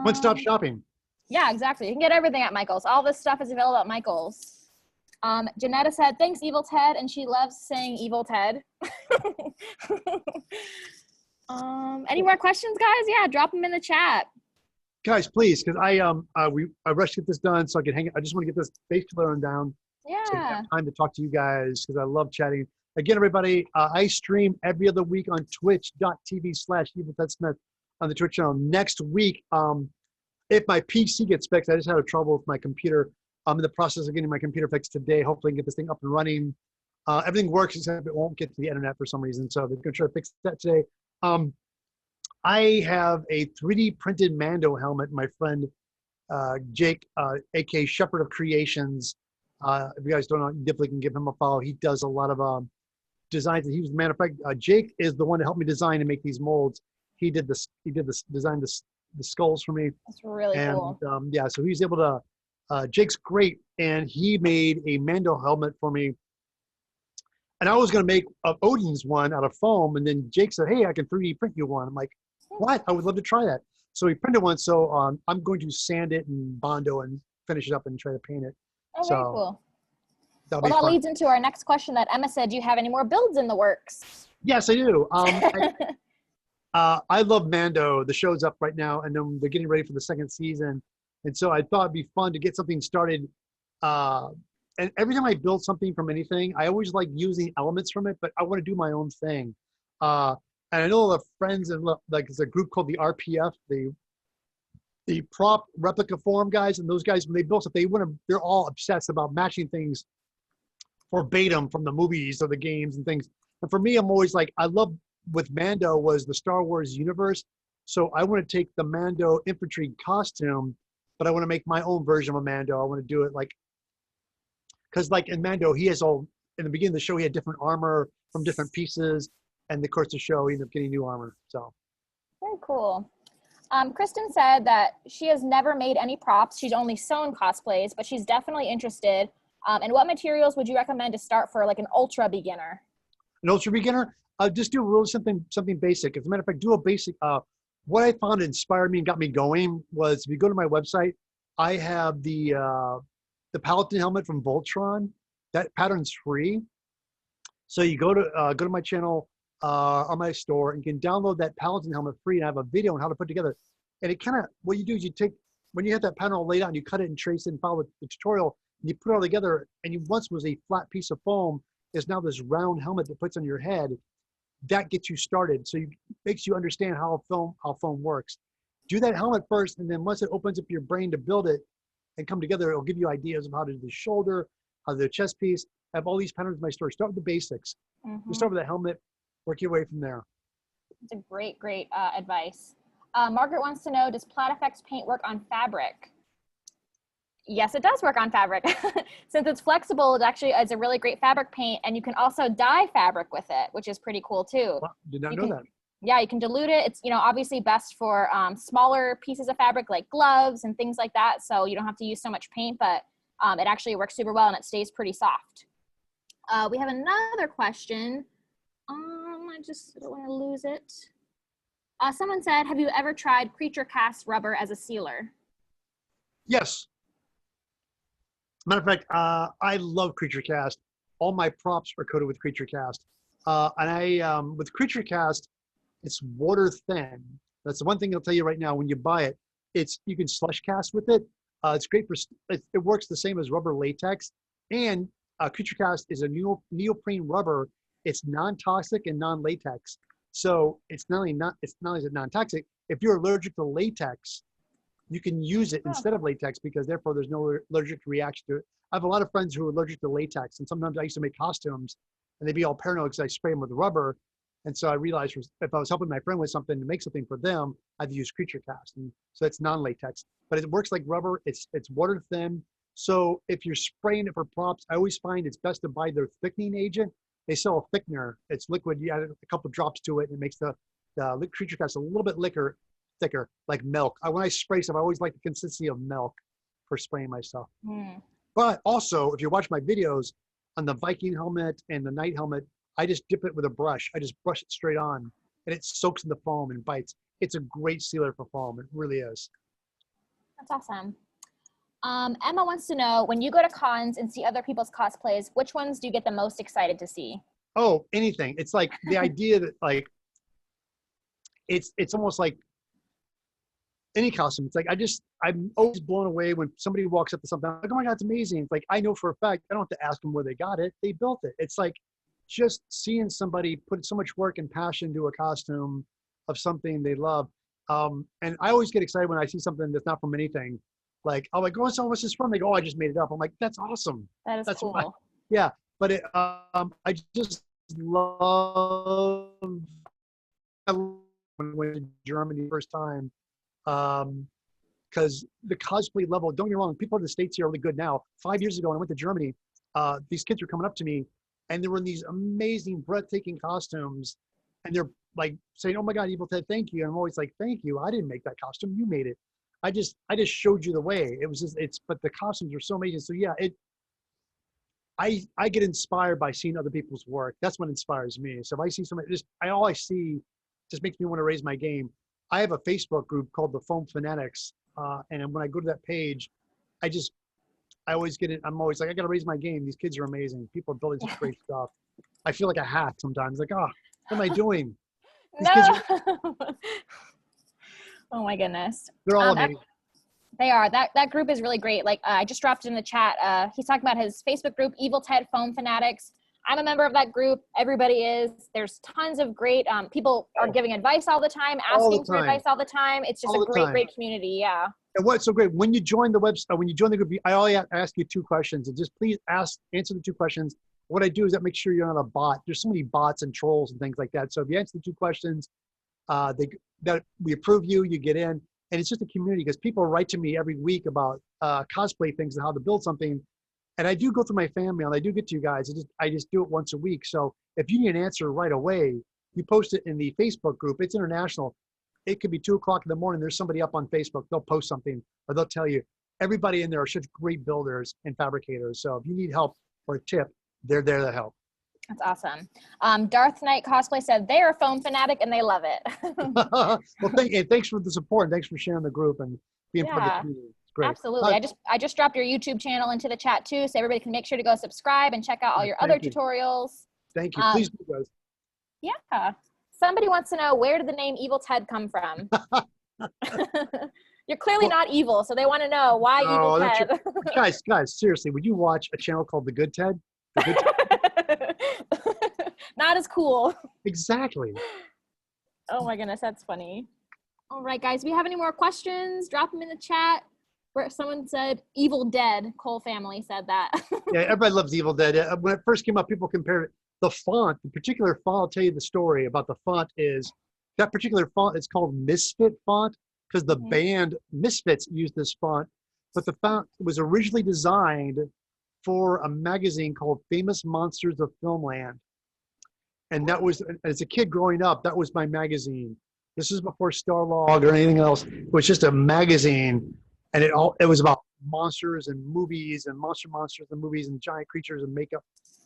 One-stop shopping. Yeah, exactly. You can get everything at Michaels. All this stuff is available at Michaels. Janetta said, thanks, Evil Ted. And she loves saying Evil Ted. Any more questions, guys? Yeah, drop them in the chat. Guys, please, because I rushed to get this done so I can hang it. I just want to get this base color down. Yeah. So I have time to talk to you guys, because I love chatting. Again, everybody, I stream every other week on twitch.tv/EvilTedSmith on the Twitch channel. Next week, if my PC gets fixed, I just had trouble with my computer. I'm in the process of getting my computer fixed today. Hopefully, I can get this thing up and running. Everything works, except it won't get to the internet for some reason. So they're going to try to fix that today. I have a 3D printed Mando helmet. My friend Jake, aka Shepherd of Creations. If you guys don't know, you definitely can give him a follow. He does a lot of designs. He was the manufacturer. Jake is the one to help me design and make these molds. He did this. He designed the skulls for me. That's really cool. Yeah, so he's able to. Jake's great, and he made a Mando helmet for me. And I was going to make Odin's one out of foam, and then Jake said, "Hey, I can 3D print you one." I'm like, "What? I would love to try that." So he printed one. So I'm going to sand it and Bondo and finish it up and try to paint it. Oh, very cool. That'll Well, be that fun. leads into our next question that Emma said, do you have any more builds in the works? Yes, I do. I love Mando. The show's up right now, and then they're getting ready for the second season. And so I thought it'd be fun to get something started. And every time I build something from anything, I always like using elements from it, but I want to do my own thing. And I know the friends and like there's a group called the RPF, the prop replica forum guys, and those guys when they build stuff, they're all obsessed about matching things verbatim from the movies or the games and things. And for me, I'm always like, I love with Mando was the Star Wars universe. So I want to take the Mando infantry costume, but I want to make my own version of Mando. I want to do it like, because like in Mando, he has all, in the beginning of the show, he had different armor from different pieces. And of course, the show, he ended up getting new armor. So. Very cool. Kristen said that she has never made any props. She's only sewn cosplays, but she's definitely interested. And what materials would you recommend to start for like an ultra beginner? An ultra beginner? Just do a little something basic. As a matter of fact, do a basic. What I found inspired me and got me going was if you go to my website, I have the Paladin helmet from Voltron. That pattern's free. So you go to my channel on my store and you can download that Paladin helmet free, and I have a video on how to put together. And it kind of, what you do is you take, when you have that pattern all laid out and you cut it and trace it and follow the tutorial, and you put it all together, and you once was a flat piece of foam, is now this round helmet that puts on your head. That gets you started. So it makes you understand how foam works. Do that helmet first, and then once it opens up your brain to build it and come together, it'll give you ideas of how to do the shoulder, how to do the chest piece. I have all these patterns in my store. Start with the basics. You start with the helmet, work your way from there. It's a great advice. Margaret wants to know, does PlaidFX paint work on fabric? Yes, it does work on fabric. Since it's flexible, it's a really great fabric paint, and you can also dye fabric with it, which is pretty cool too. Well, did not know that. Yeah, you can dilute it. It's, obviously best for smaller pieces of fabric like gloves and things like that, so you don't have to use so much paint, but it actually works super well and it stays pretty soft. We have another question. I just don't want to lose it. Someone said, have you ever tried Creature Cast rubber as a sealer? Yes. Matter of fact, I love Creature Cast. All my props are coated with Creature Cast. And with Creature Cast, it's water thin. That's the one thing I'll tell you right now. When you buy it, you can slush cast with it. It's great for, it works the same as rubber latex. And Creature Cast is a neoprene rubber. It's non-toxic and non-latex. So it's not only is it non-toxic, if you're allergic to latex, you can use it instead of latex, because therefore there's no allergic reaction to it. I have a lot of friends who are allergic to latex, and sometimes I used to make costumes and they'd be all paranoid because I spray them with rubber. And so I realized if I was helping my friend with something to make something for them, I'd use Creature Cast. And so it's non-latex, but it works like rubber. It's water thin. So if you're spraying it for props, I always find it's best to buy their thickening agent. They sell a thickener. It's liquid. You add a couple drops to it and it makes the Creature Cast a little bit thicker, like milk. When I spray stuff, I always like the consistency of milk for spraying my stuff. But also, if you watch my videos on the Viking helmet and the Knight helmet, I just dip it with a brush. I just brush it straight on, and it soaks in the foam and bites. It's a great sealer for foam. It really is. That's awesome. Emma wants to know, when you go to cons and see other people's cosplays, which ones do you get the most excited to see? Oh, anything. It's like the idea that like, it's almost like any costume. It's like, I'm always blown away when somebody walks up to something. I'm like, oh my God, it's amazing. It's like, I know for a fact, I don't have to ask them where they got it. They built it. It's like just seeing somebody put so much work and passion into a costume of something they love. And I always get excited when I see something that's not from anything. Like, I'm like, oh, so what's this from? They go, oh, I just made it up. I'm like, that's awesome. That's cool. Yeah. But I just love, when I went to Germany the first time, because the cosplay level, don't get me wrong, people in the States here are really good now. 5 years ago when I went to Germany, these kids were coming up to me and they were in these amazing, breathtaking costumes, and they're like saying, oh my God, Evil Ted, thank you. And I'm always like, thank you. I didn't make that costume. You made it. I just showed you the way. It was just, but the costumes are so amazing. So yeah, I get inspired by seeing other people's work. That's what inspires me. So if I see somebody, all I see just makes me want to raise my game. I have a Facebook group called the Foam Fanatics. And when I go to that page, I always get it. I'm always like, I got to raise my game. These kids are amazing. People are building such great stuff. I feel like a hack sometimes. Like, oh, what am I doing? These kids No. are, Oh my goodness. they're all amazing. They are. That group is really great. Like I just dropped in the chat. He's talking about his Facebook group, Evil Ted Foam Fanatics. I'm a member of that group. Everybody is. There's tons of great people are giving advice all the time, asking for advice all the time. It's just a great community. Yeah. And what's so great when you join the website, when you join the group, I only ask you 2 questions, and just please answer the 2 questions. What I do is I make sure you're not a bot. There's so many bots and trolls and things like that. So if you answer the 2 questions, that we approve you, you get in, and it's just a community because people write to me every week about cosplay things and how to build something. And I do go through my fan mail, and I do get to you guys. I just do it once a week. So if you need an answer right away, you post it in the Facebook group. It's international. It could be 2 o'clock in the morning. There's somebody up on Facebook. They'll post something, or they'll tell you. Everybody in there are such great builders and fabricators. So if you need help or a tip, they're there to help. That's awesome. Darth Knight Cosplay said they are a foam fanatic and they love it. Well, thanks for the support. Thanks for sharing the group and being part of the community. It's great. Absolutely. I just dropped your YouTube channel into the chat too, so everybody can make sure to go subscribe and check out all your other tutorials. Thank you. Please do, guys. Yeah. Somebody wants to know, where did the name Evil Ted come from? You're clearly not evil, so they want to know why Evil Ted. Guys, seriously, would you watch a channel called The Good Ted? The Good Ted? Not as cool. Exactly. Oh my goodness, that's funny. All right, guys, do we have any more questions? Drop them in the chat. Where someone said Evil Dead. Cole family said that. Yeah, everybody loves Evil Dead. When it first came up, people compared it. The font, the particular font, I'll tell you the story about the font is, that particular font is called Misfit font because the band Misfits used this font, but the font was originally designed for a magazine called Famous Monsters of Filmland. And that was, as a kid growing up, that was my magazine. This is before Starlog or anything else. It was just a magazine, and it was about monsters and movies and monsters and movies and giant creatures and makeup.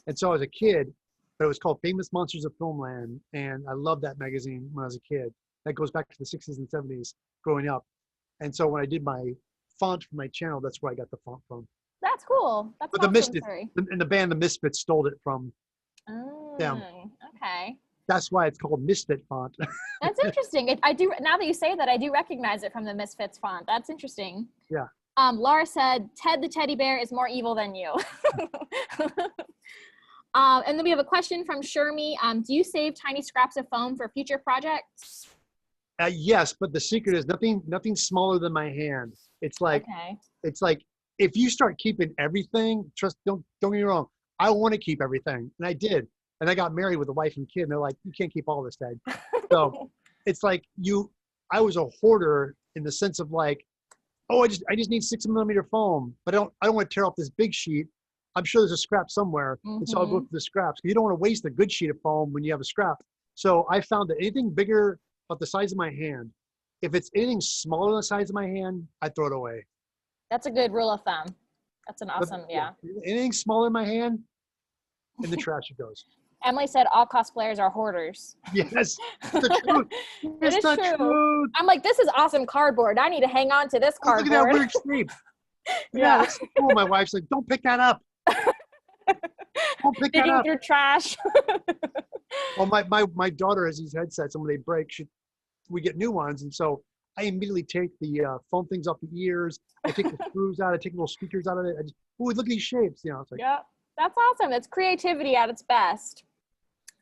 And so as a kid, but it was called Famous Monsters of Filmland, and I loved that magazine when I was a kid. That goes back to the 60s and 70s growing up. And so when I did my font for my channel, that's where I got the font from. That's cool. That's but awesome. the Misfits, and the band The Misfits stole it from them. Okay. That's why it's called Misfit font. That's interesting. I do, now that you say that, I do recognize it from the Misfits font. That's interesting. Yeah. Laura said, Ted the teddy bear is more evil than you. And then we have a question from Shermy. Do you save tiny scraps of foam for future projects? Yes, but the secret is nothing smaller than my hand. It's like, if you start keeping everything, don't get me wrong, I want to keep everything, and I did. And I got married with a wife and kid, and they're like, you can't keep all this, Ted. So it's like I was a hoarder in the sense of like, oh, I just need 6mm foam, but I don't want to tear off this big sheet. I'm sure there's a scrap somewhere, and so I'll go to the scraps. You don't want to waste a good sheet of foam when you have a scrap. So I found that anything bigger, about the size of my hand, if it's anything smaller than the size of my hand, I throw it away. That's a good rule of thumb. That's an awesome, yeah. Anything smaller than my hand, in the trash it goes. Emily said all cosplayers are hoarders. Yes, the truth. It's the truth. I'm like, this is awesome cardboard. I need to hang on to this cardboard. Look at that weird shape. Yeah, that's so cool. My wife's like, don't pick that up. Don't pick that up. Digging through trash. Well, my daughter has these headsets, and when they break, we get new ones, and so I immediately take the foam things off the ears. I take the screws out. I take little speakers out of it. I just, look at these shapes. You know, it's like, yeah, that's awesome. It's creativity at its best.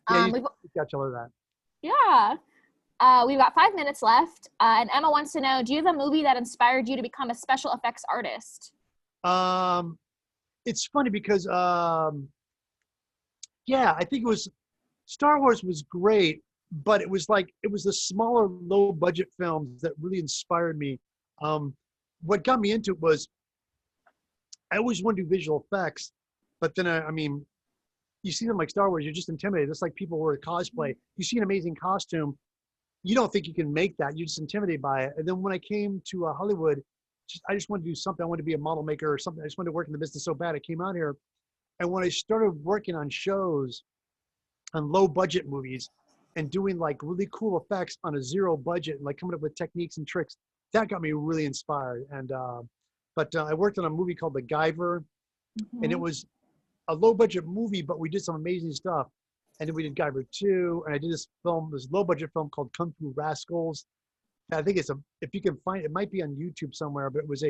Yeah, you got to learn that. Yeah. We've got 5 minutes left, and Emma wants to know, do you have a movie that inspired you to become a special effects artist? It's funny because, yeah, I think it was, Star Wars was great, but it was the smaller, low budget films that really inspired me. What got me into it was, I always wanted to do visual effects, but then, I mean, you see them like Star Wars, you're just intimidated. It's like people who are cosplay. You see an amazing costume, you don't think you can make that. You're just intimidated by it. And then when I came to Hollywood, I just wanted to do something. I wanted to be a model maker or something. I just wanted to work in the business so bad. I came out here, and when I started working on shows, on low budget movies, and doing like really cool effects on a zero budget, and like coming up with techniques and tricks, that got me really inspired. And but I worked on a movie called The Guyver, and it Mhm. was a low budget movie, but we did some amazing stuff. And then we did Guyver 2, and I did this film, this low budget film called Kung Fu Rascals. I think it's if you can find it, might be on YouTube somewhere, but it was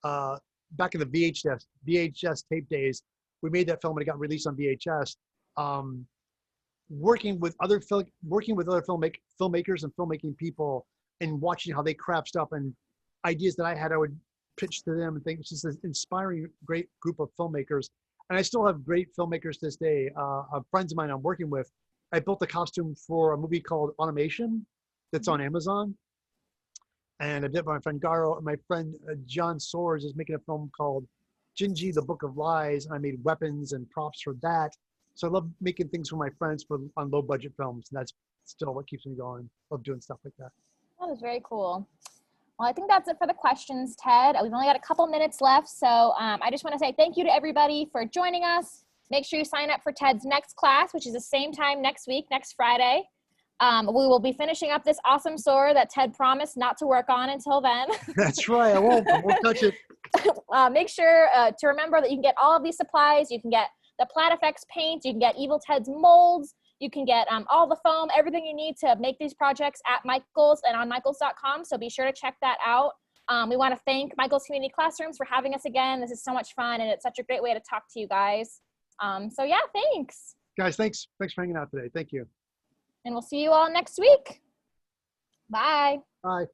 uh, back in the VHS tape days. We made that film and it got released on VHS. Um, working with other filmmakers and filmmaking people and watching how they craft stuff and ideas that I had, I would pitch to them and think it's just an inspiring, great group of filmmakers. And I still have great filmmakers to this day. Friends of mine I'm working with. I built a costume for a movie called Automation that's on Amazon. And I did my friend Garo, my friend John Soares is making a film called Gingy, the Book of Lies. And I made weapons and props for that. So I love making things for my friends on low budget films. And that's still what keeps me going. Love doing stuff like that. That was very cool. Well, I think that's it for the questions, Ted. We've only got a couple minutes left. So I just want to say thank you to everybody for joining us. Make sure you sign up for Ted's next class, which is the same time next week, next Friday. We will be finishing up this awesome sword that Ted promised not to work on until then. That's right. I won't touch it. Make sure to remember that you can get all of these supplies. You can get the PlaidFX paint. You can get Evil Ted's molds. You can get all the foam, everything you need to make these projects at Michael's and on michaels.com. So be sure to check that out. We want to thank Michael's Community Classrooms for having us again. This is so much fun, and it's such a great way to talk to you guys. So yeah, thanks. Guys, thanks for hanging out today. Thank you. And we'll see you all next week. Bye. Bye.